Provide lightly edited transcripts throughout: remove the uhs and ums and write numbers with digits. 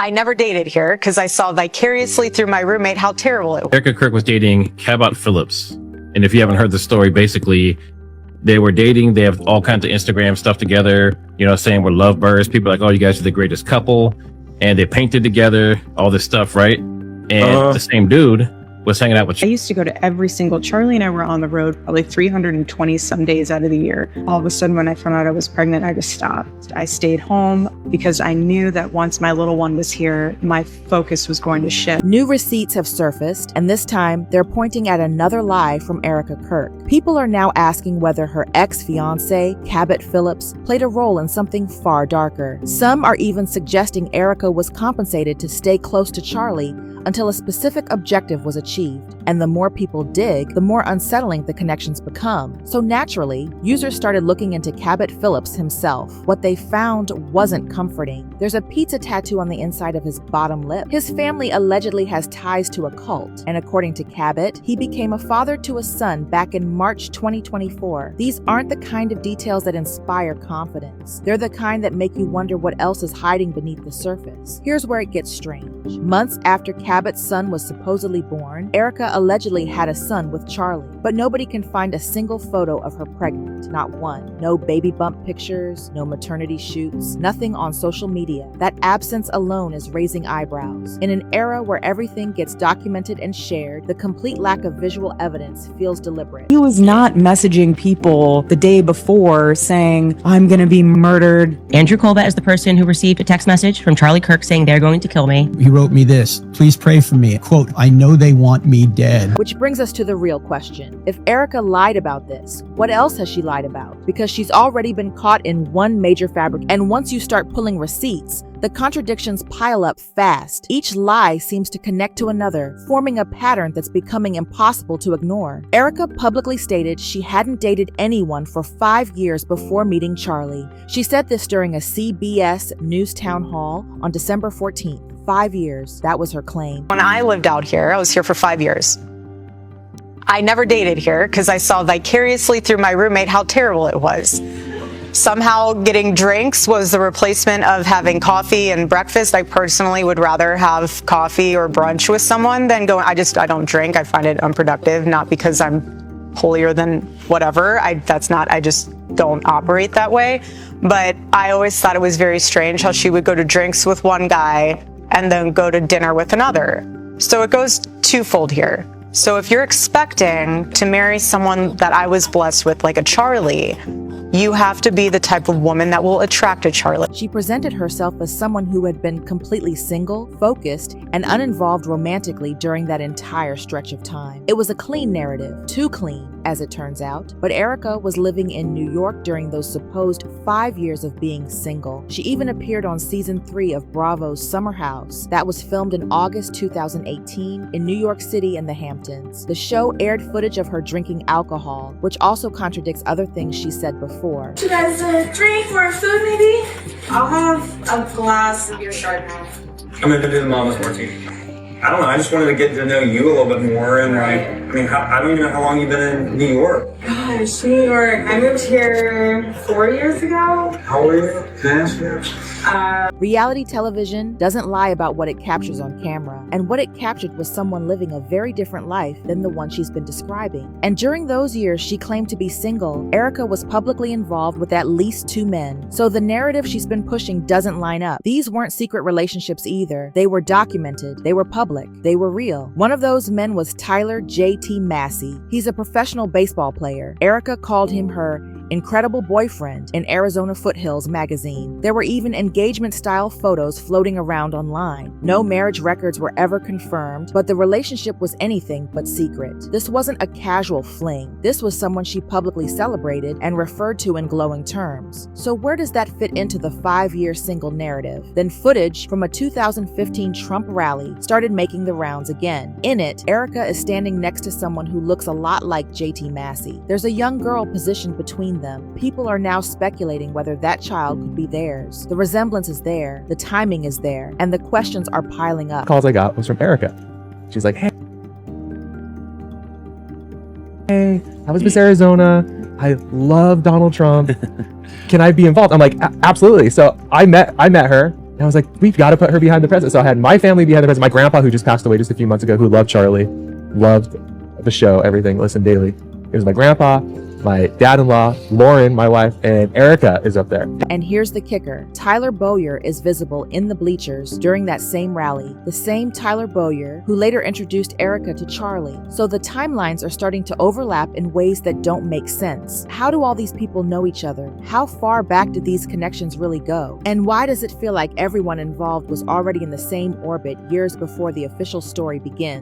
I never dated here because I saw vicariously through my roommate how terrible it was. Erika Kirk was dating Cabot Phillips. And if you haven't heard the story, basically, they were dating. They have all kinds of Instagram stuff together, saying we're lovebirds. People are like, oh, you guys are the greatest couple. And they painted together, all this stuff, right? And the same dude was hanging out with I used to go to every single, Charlie and I were on the road probably 320 some days out of the year. All of a sudden, when I found out I was pregnant, I just stopped. I stayed home because I knew that once my little one was here, my focus was going to shift. New receipts have surfaced, and this time they're pointing at another lie from Erika Kirk. People are now asking whether her ex-fiancé, Cabot Phillips, played a role in something far darker. Some are even suggesting Erika was compensated to stay close to Charlie until a specific objective was achieved. And the more people dig, the more unsettling the connections become. So naturally, users started looking into Cabot Phillips himself. What they found wasn't comforting. There's a pizza tattoo on the inside of his bottom lip. His family allegedly has ties to a cult, and according to Cabot, he became a father to a son back in March 2024. These aren't the kind of details that inspire confidence. They're the kind that make you wonder what else is hiding beneath the surface. Here's where it gets strange. Months after Cabot's son was supposedly born, Erika allegedly had a son with Charlie, but nobody can find a single photo of her pregnant, not one. No baby bump pictures, no maternity shoots, nothing on social media. That absence alone is raising eyebrows. In an era where everything gets documented and shared, the complete lack of visual evidence feels deliberate. He was not messaging people the day before saying, I'm gonna be murdered. Andrew Colbert is the person who received a text message from Charlie Kirk saying they're going to kill me. He wrote me this: please pray for me. Quote, I know they want me dead. Which brings us to the real question. If Erika lied about this, what else has she lied about? Because she's already been caught in one major fabric, and once you start pulling receipts, the contradictions pile up fast. Each lie seems to connect to another, forming a pattern that's becoming impossible to ignore. Erika publicly stated she hadn't dated anyone for 5 years before meeting Charlie. She said this during a CBS News town hall on December 14th. 5 years, that was her claim. When I lived out here, I was here for 5 years. I never dated here because I saw vicariously through my roommate how terrible it was. Somehow getting drinks was the replacement of having coffee and breakfast. I personally would rather have coffee or brunch with someone than go. I don't drink. I find it unproductive, not because I'm holier than whatever. I just don't operate that way. But I always thought it was very strange how she would go to drinks with one guy and then go to dinner with another. So it goes twofold here. So if you're expecting to marry someone that I was blessed with, like a Charlie, you have to be the type of woman that will attract a Charlie. She presented herself as someone who had been completely single, focused, and uninvolved romantically during that entire stretch of time. It was a clean narrative, too clean, as it turns out, but Erika was living in New York during those supposed 5 years of being single. She even appeared on season 3 of Bravo's Summer House. That was filmed in August 2018 in New York City and the Hamptons. The show aired footage of her drinking alcohol, which also contradicts other things she said before. You guys a drink or food maybe? I'll have a glass of your Chardonnay. I'm gonna do the mama's martini. I don't know, I just wanted to get to know you a little bit more and I don't even know how long you've been in New York. Gosh, New York. I moved here 4 years ago. How old are you? Can I ask you? Reality television doesn't lie about what it captures on camera, and what it captured was someone living a very different life than the one she's been describing. And during those years she claimed to be single, Erika was publicly involved with at least 2 men. So the narrative she's been pushing doesn't line up. These weren't secret relationships either. They were documented, they were public, they were real. One of those men was Tyler J.T. Massey. He's a professional baseball player. Erika called him her incredible boyfriend in Arizona Foothills magazine. There were even engagement-style photos floating around online. No marriage records were ever confirmed, but the relationship was anything but secret. This wasn't a casual fling. This was someone she publicly celebrated and referred to in glowing terms. So where does that fit into the 5-year single narrative? Then footage from a 2015 Trump rally started making the rounds again. In it, Erika is standing next to someone who looks a lot like J.T. Massey. There's a young girl positioned between them. People are now speculating whether that child could be theirs. The resemblance is there, the timing is there, and the questions are piling up. Calls I got was from Erika. She's like, hey, I was Miss Arizona. I love Donald Trump. Can I be involved? I'm like, absolutely. So I met her, And I was like, we've got to put her behind the president. So I had my family behind the president. My grandpa, who just passed away just a few months ago, who loved Charlie, loved the show, everything, listened daily. It was my grandpa, my dad-in-law, Lauren, my wife, and Erika is up there. And here's the kicker. Tyler Bowyer is visible in the bleachers during that same rally. The same Tyler Bowyer who later introduced Erika to Charlie. So the timelines are starting to overlap in ways that don't make sense. How do all these people know each other? How far back do these connections really go? And why does it feel like everyone involved was already in the same orbit years before the official story began?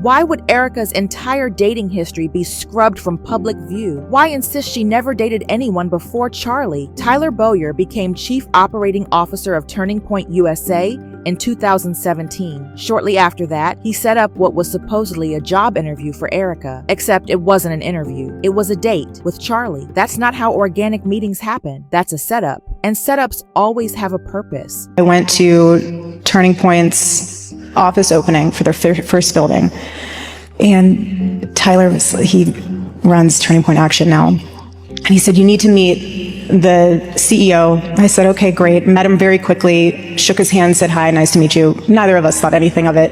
Why would Erika's entire dating history be scrubbed from public view? Why insist she never dated anyone before Charlie? Tyler Bowyer became Chief Operating Officer of Turning Point USA in 2017. Shortly after that, he set up what was supposedly a job interview for Erika, except it wasn't an interview. It was a date with Charlie. That's not how organic meetings happen. That's a setup. And setups always have a purpose. I went to Turning Point's office opening for their first building, and Tyler he runs Turning Point Action now, and he said, you need to meet the CEO. I said, okay, great. Met him very quickly, shook his hand, said hi, nice to meet you. Neither of us thought anything of it.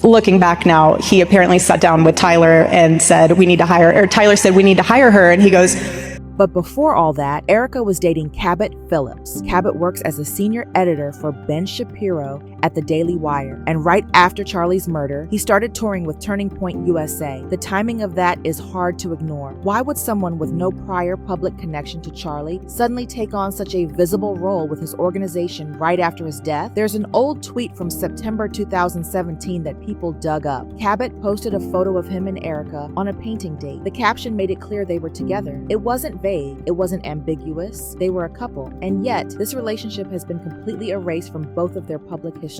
Looking back now, he apparently sat down with Tyler and said, Tyler said, we need to hire her, and he goes, but before all that, Erika was dating Cabot Phillips. Cabot works as a senior editor for Ben Shapiro at the Daily Wire. And right after Charlie's murder, he started touring with Turning Point USA. The timing of that is hard to ignore. Why would someone with no prior public connection to Charlie suddenly take on such a visible role with his organization right after his death? There's an old tweet from September 2017 that people dug up. Cabot posted a photo of him and Erika on a painting date. The caption made it clear they were together. It wasn't vague, it wasn't ambiguous. They were a couple, and yet this relationship has been completely erased from both of their public histories.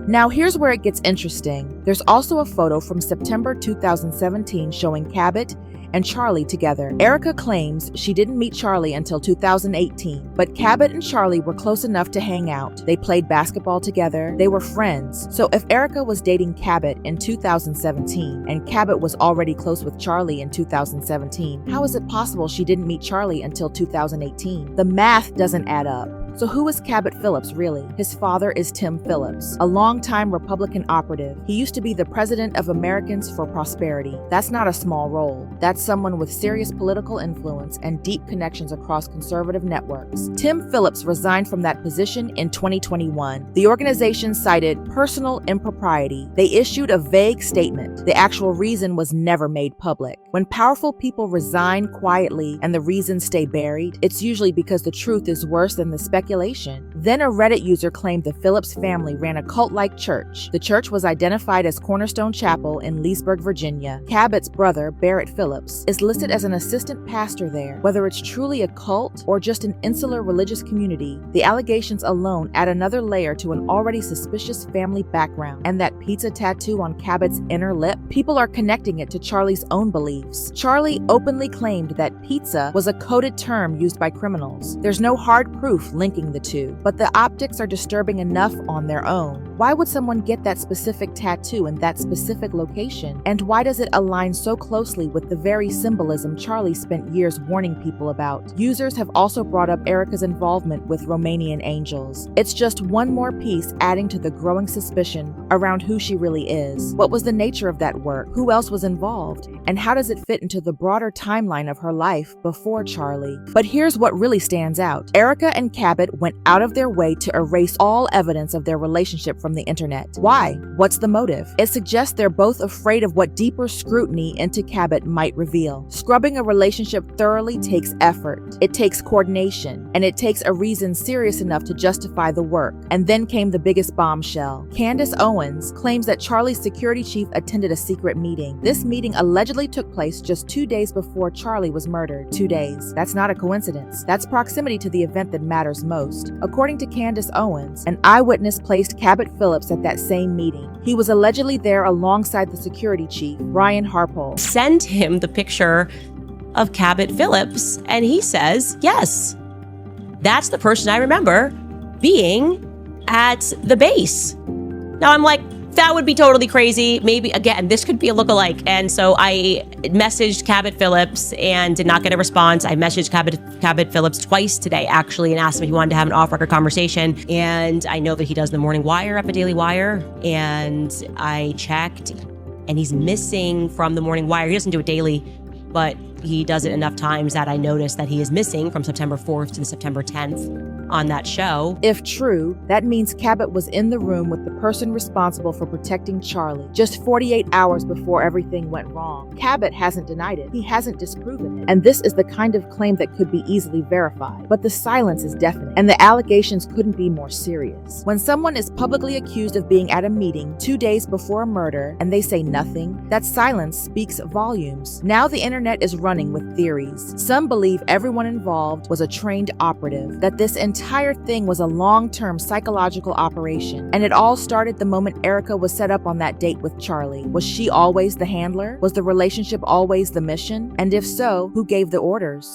Now here's where it gets interesting. There's also a photo from September 2017 showing Cabot and Charlie together. Erika claims she didn't meet Charlie until 2018, but Cabot and Charlie were close enough to hang out. They played basketball together. They were friends. So if Erika was dating Cabot in 2017 and Cabot was already close with Charlie in 2017, how is it possible she didn't meet Charlie until 2018? The math doesn't add up. So who is Cabot Phillips really? His father is Tim Phillips, a longtime Republican operative. He used to be the president of Americans for Prosperity. That's not a small role. That's someone with serious political influence and deep connections across conservative networks. Tim Phillips resigned from that position in 2021. The organization cited personal impropriety. They issued a vague statement. The actual reason was never made public. When powerful people resign quietly and the reasons stay buried, it's usually because the truth is worse than the speculation. Then a Reddit user claimed the Phillips family ran a cult-like church. The church was identified as Cornerstone Chapel in Leesburg, Virginia. Cabot's brother, Barrett Phillips, is listed as an assistant pastor there. Whether it's truly a cult or just an insular religious community, the allegations alone add another layer to an already suspicious family background. And that pizza tattoo on Cabot's inner lip, people are connecting it to Charlie's own beliefs. Charlie openly claimed that pizza was a coded term used by criminals. There's no hard proof linking the two, but the optics are disturbing enough on their own. Why would someone get that specific tattoo in that specific location? And why does it align so closely with the very symbolism Charlie spent years warning people about? Users have also brought up Erika's involvement with Romanian angels. It's just one more piece adding to the growing suspicion around who she really is. What was the nature of that work? Who else was involved? And how does it fit into the broader timeline of her life before Charlie? But here's what really stands out. Erika and Cabot went out of their way to erase all evidence of their relationship from the internet. Why? What's the motive? It suggests they're both afraid of what deeper scrutiny into Cabot might reveal. Scrubbing a relationship thoroughly takes effort. It takes coordination, and it takes a reason serious enough to justify the work. And then came the biggest bombshell. Candace Owens claims that Charlie's security chief attended a secret meeting. This meeting allegedly took place just 2 days before Charlie was murdered. 2 days. That's not a coincidence. That's proximity to the event that matters most. According to Candace Owens, an eyewitness placed Cabot Phillips at that same meeting. He was allegedly there alongside the security chief, Ryan Harpole. Send him the picture of Cabot Phillips, and he says, yes, that's the person I remember being at the base. Now I'm like, That would be totally crazy. Maybe, again, this could be a lookalike. And so I messaged Cabot Phillips and did not get a response. I messaged Cabot Phillips twice today, actually, and asked him if he wanted to have an off-record conversation. And I know that he does the Morning Wire up at Daily Wire. And I checked, and he's missing from the Morning Wire. He doesn't do it daily, but he does it enough times that I noticed that he is missing from September 4th to September 10th on that show. If true, that means Cabot was in the room with the person responsible for protecting Charlie just 48 hours before everything went wrong. Cabot hasn't denied it. He hasn't disproven it. And this is the kind of claim that could be easily verified. But the silence is deafening, and the allegations couldn't be more serious. When someone is publicly accused of being at a meeting 2 days before a murder and they say nothing, that silence speaks volumes. Now the internet is running with theories. Some believe everyone involved was a trained operative, that this entire thing was a long-term psychological operation, and it all started the moment Erika was set up on that date with Charlie. Was she always the handler? Was the relationship always the mission? And if so, who gave the orders?